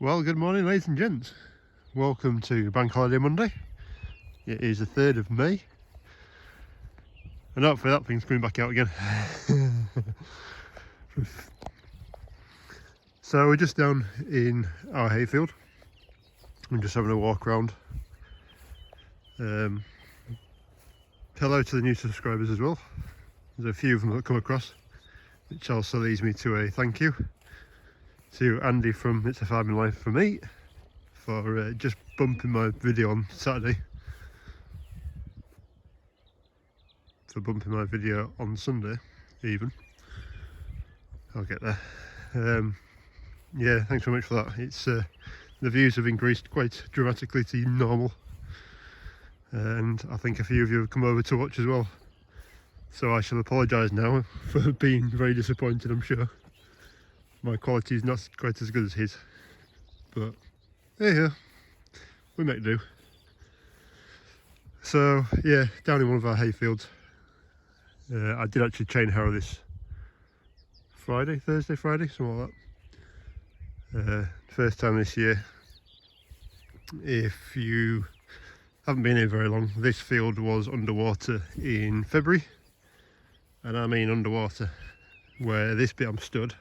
Well, good morning, ladies and gents. Welcome to Bank Holiday Monday. It is the 3rd of May. And hopefully that thing's coming back out again. So we're just down in our hayfield. I'm just having a walk around. Hello to the new subscribers as well. There's a few of them that come across, which also leads me to a thank you to Andy from It's a Farming Life for Me for just bumping my video on Saturday, for bumping my video on Sunday even. I'll get there. Yeah, thanks very much for that. It's the views have increased quite dramatically to normal, and I think a few of you have come over to watch as well, so I shall apologise now for being very disappointed. I'm sure my quality is not quite as good as his, but yeah, we make do. So yeah, down in one of our hayfields. I did actually chain harrow this Thursday, Friday, something like that. First time this year. If you haven't been here very long, this field was underwater in February, and I mean underwater, where this bit I'm stood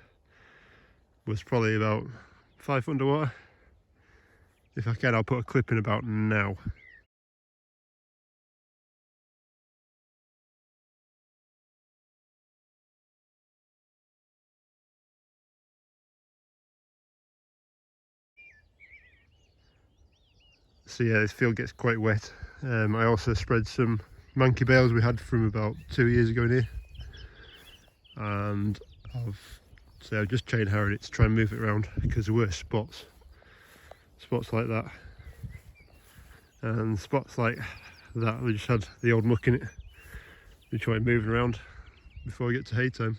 was probably about 5 foot underwater. If I can, I'll put a clip in about now. So yeah, this field gets quite wet. I also spread some monkey bales we had from about 2 years ago in here, and I've just chain harrowed it to try and move it around because there were spots like that, and spots like that we just had the old muck in it. We try moving around before we get to hay time.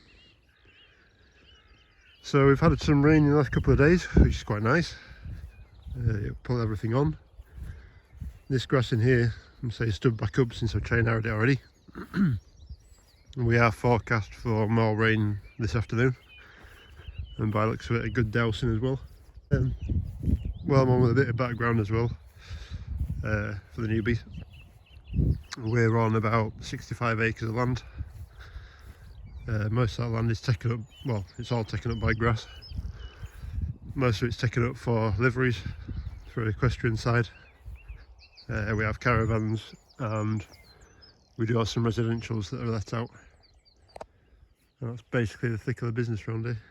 So we've had some rain in the last couple of days, which is quite nice. Pull everything on. This grass in here, I'm say stood back up since I've chain harrowed it already. We are forecast for more rain this afternoon, and by the looks of it, a good dousing as well. Well, I'm on with a bit of background as well for the newbies. We're on about 65 acres of land. Most of that land is taken up, well, it's all taken up by grass. Most of it's taken up for liveries for the equestrian side. We have caravans, and we do have some residentials that are let out. And that's basically the thick of the business around here.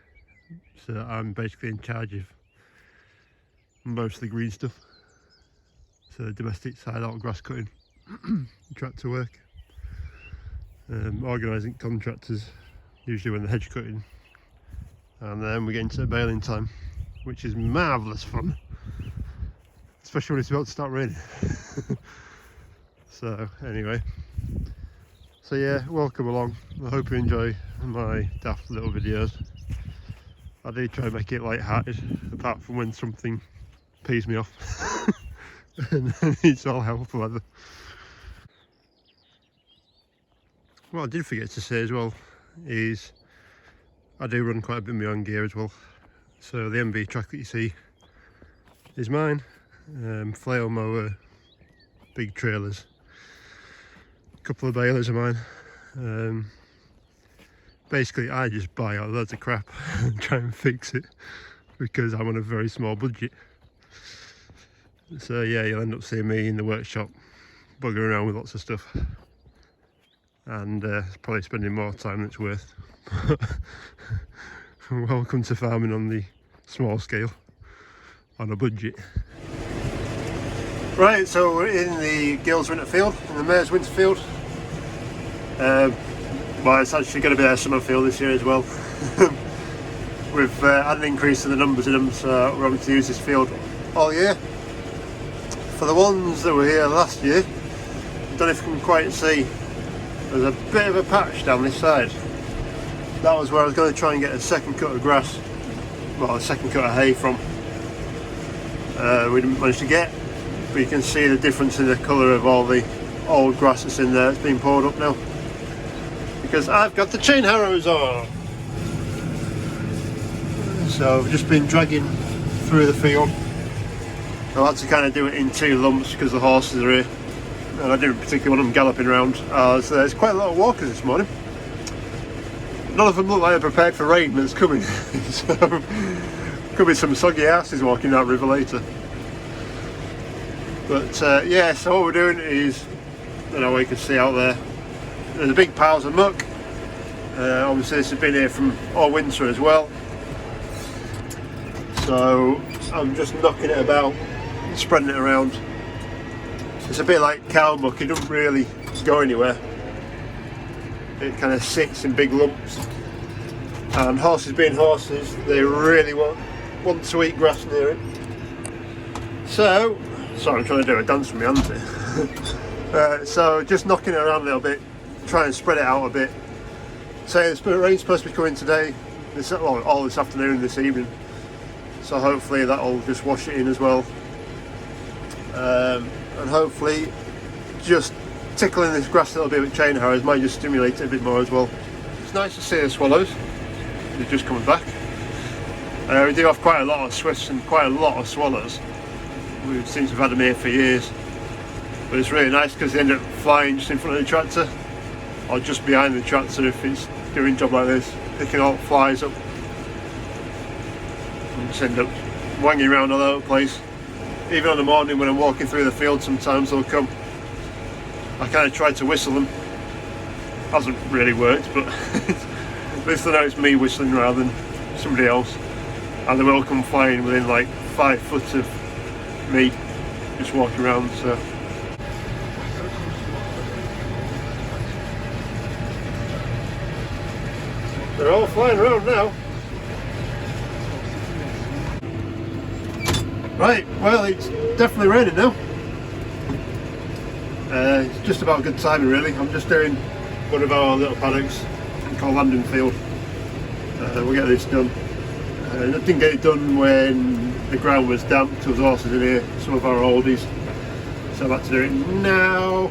So I'm basically in charge of most of the green stuff. So the domestic side, all grass cutting, tractor work, organising contractors, usually when the hedge cutting, and then we get into baling time, which is marvellous fun, especially when it's about to start raining. So anyway, so yeah, welcome along. I hope you enjoy my daft little videos. I do try and make it light-hearted, apart from when something pees me off. And then it's all hell for leather. What I did forget to say as well is I do run quite a bit of my own gear as well. So the MV track that you see is mine. Flail mower, big trailers, a couple of balers are mine. Basically I just buy out loads of crap and try and fix it because I'm on a very small budget. So yeah, you'll end up seeing me in the workshop buggering around with lots of stuff, and probably spending more time than it's worth. Welcome to farming on the small scale, on a budget. Right, so we're in the Gills winter field, in the Mares winter field. Well, it's actually going to be our summer field this year as well. We've had an increase in the numbers in them, so we're having to use this field all year. For the ones that were here last year, I don't know if you can quite see, there's a bit of a patch down this side. That was where I was going to try and get a second cut of grass, well, a second cut of hay from. We didn't manage to get, but you can see the difference in the colour of all the old grass that's in there. It's been poured up now because I've got the chain harrows on. So I've just been dragging through the field. I had to kind of do it in 2 lumps because the horses are here, and I didn't particularly want them galloping around. So there's quite a lot of walkers this morning. None of them look like they're prepared for rain that's coming. So could be some soggy asses walking that river later. But yeah, so what we're doing is, I don't know what you can see out there, there's a big piles of muck. Obviously this has been here from all winter as well. So I'm just knocking it about, spreading it around. It's a bit like cow muck, it doesn't really go anywhere. It kind of sits in big lumps. And horses being horses, they really want to eat grass near it. So, sorry, I'm trying to do a dance with my hands here. So just knocking it around a little bit, trying to spread it out a bit. So the rain's supposed to be coming today, all this afternoon, this evening. So hopefully that'll just wash it in as well. And hopefully just tickling this grass a little bit with chain harrows might just stimulate it a bit more as well. It's nice to see the swallows. They're just coming back. We do have quite a lot of swifts and quite a lot of swallows. We seem to have had them here for years. But it's really nice because they end up flying just in front of the tractor, or just behind the tractor if it's doing a job like this, picking all flies up. And just end up wanging around all over the place. Even on the morning when I'm walking through the field, sometimes they'll come. I kind of tried to whistle them. Hasn't really worked, but at least I know it's me whistling rather than somebody else. And they will come flying within like 5 foot of me, just walking around. So they're all flying around now. Right, well, it's definitely raining now. It's just about good timing really. I'm just doing one of our little paddocks called landing field. We'll get this done. I didn't get it done when the ground was damp because there was horses in here, some of our oldies. So I've had to do it now.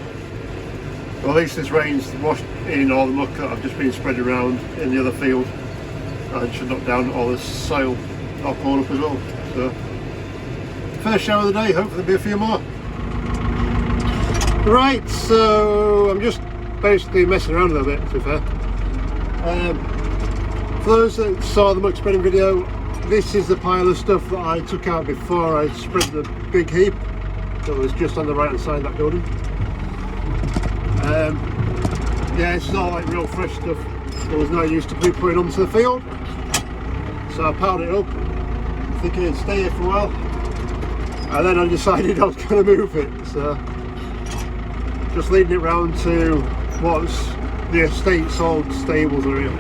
Well, at least this rain's washed in all the muck that I've just been spread around in the other field, and should knock down all the soil I'll pull up as well. So first shower of the day, hopefully there'll be a few more. Right, so I'm just basically messing around a little bit, to be fair. For those that saw the muck spreading video, this is the pile of stuff that I took out before I spread the big heap that was just on the right hand side of that building. Yeah, it's all like real fresh stuff that was no use to be putting onto the field. So I piled it up, thinking it'd stay here for a while. And then I decided I was going to move it, so just leading it round to what's the estate's old stables area.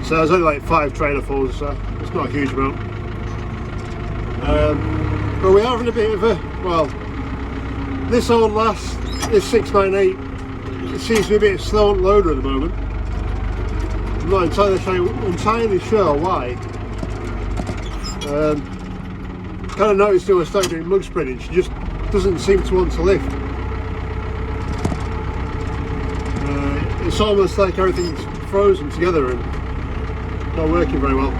So there's only like 5 trailerfuls, so it's not a huge amount. But we are having a bit of a, well, this old lass, this 698, it seems to be a bit slow on loader at the moment. I'm not entirely sure why. Kind of noticed when I started doing mug spreading, she just doesn't seem to want to lift. It's almost like everything's frozen together and not working very well.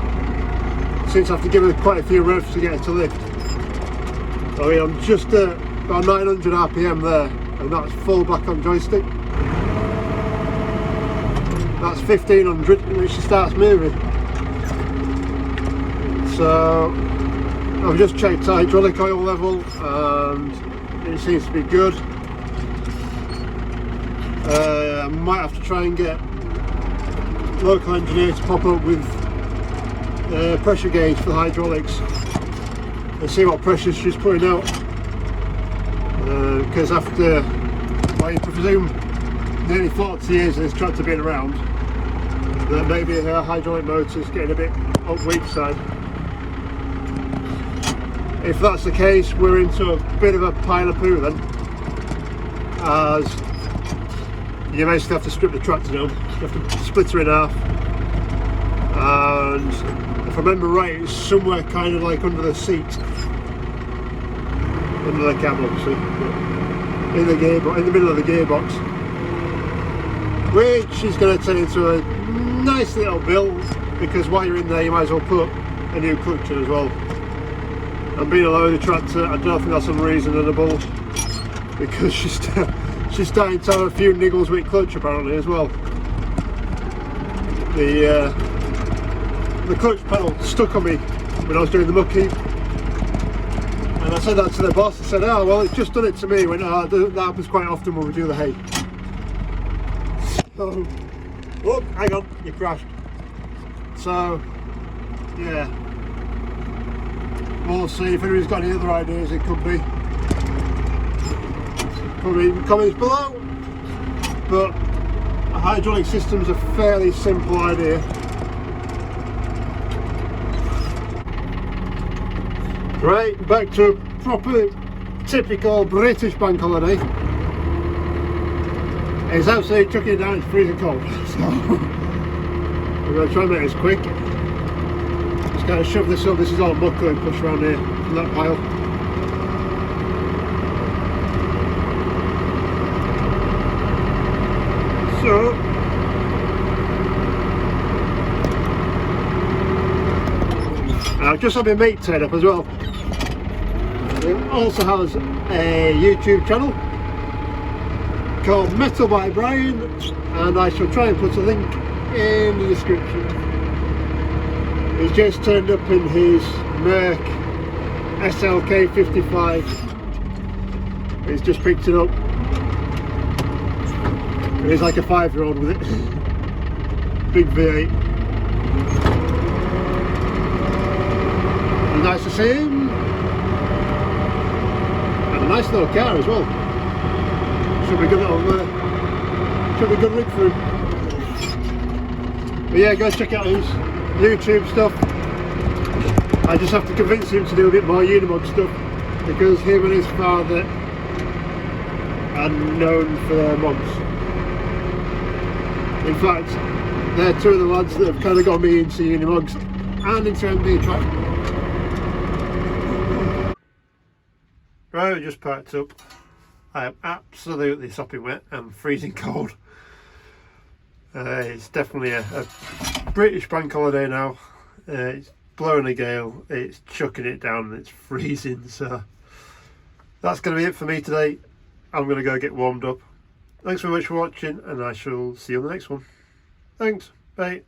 Seems to have to give her quite a few revs to get her to lift. I mean, I'm just at about 900 RPM there, and that's full back on joystick. That's 1500 when she starts moving. So I've just checked hydraulic oil level and it seems to be good. I might have to try and get a local engineer to pop up with a pressure gauge for the hydraulics and see what pressure she's putting out. Because after, well, you presume nearly 40 years of this tractor being around, that maybe her hydraulic motor's getting a bit up weak side. If that's the case, we're into a bit of a pile of poo then, as you basically have to strip the tractor down. You have to split her in half, and if I remember right, it's somewhere kind of like under the seat, under the cab obviously, but in the gearbox, in the middle of the gearbox, which is going to turn into a nice little because while you're in there you might as well put a new clutch in as well. And being a loader tractor, I don't think that's unreasonable, because she's starting to have a few niggles with clutch apparently as well. The clutch pedal stuck on me when I was doing the mucking, and I said that to the boss. I said, oh well, it's just done it to me. He went, oh, that happens quite often when we do the hay. So, oh, hang on, you crashed. So yeah, we'll see if anybody's got any other ideas. It could be in the comments below, but a hydraulic system's a fairly simple idea. Right, back to a proper typical British bank holiday. It's absolutely chucking it down, it's freezing cold, so we're going to try and make this quick. Just kind of shove this up. This is all muck going pushed around here from that pile. So I've just had my mate turn up as well. He also has a YouTube channel called Metal by Brian, and I shall try and put a link in the description. He's just turned up in his Merc SLK 55. He's just picked it up. He's like a 5-year-old with it. Big V8. And nice to see him. And a nice little car as well. Should be a good little, should be a good rig for him. But yeah, go check out his YouTube stuff. I just have to convince him to do a bit more Unimog stuff, because him and his father are known for their mods. In fact, they're two of the lads that have kind of got me into Unimogs and into MB track. Right, we just parked up. I am absolutely sopping wet and freezing cold. It's definitely a British bank holiday now. It's blowing a gale, it's chucking it down and it's freezing, so that's going to be it for me today. I'm going to go get warmed up. Thanks very much for watching, and I shall see you on the next one. Thanks, bye.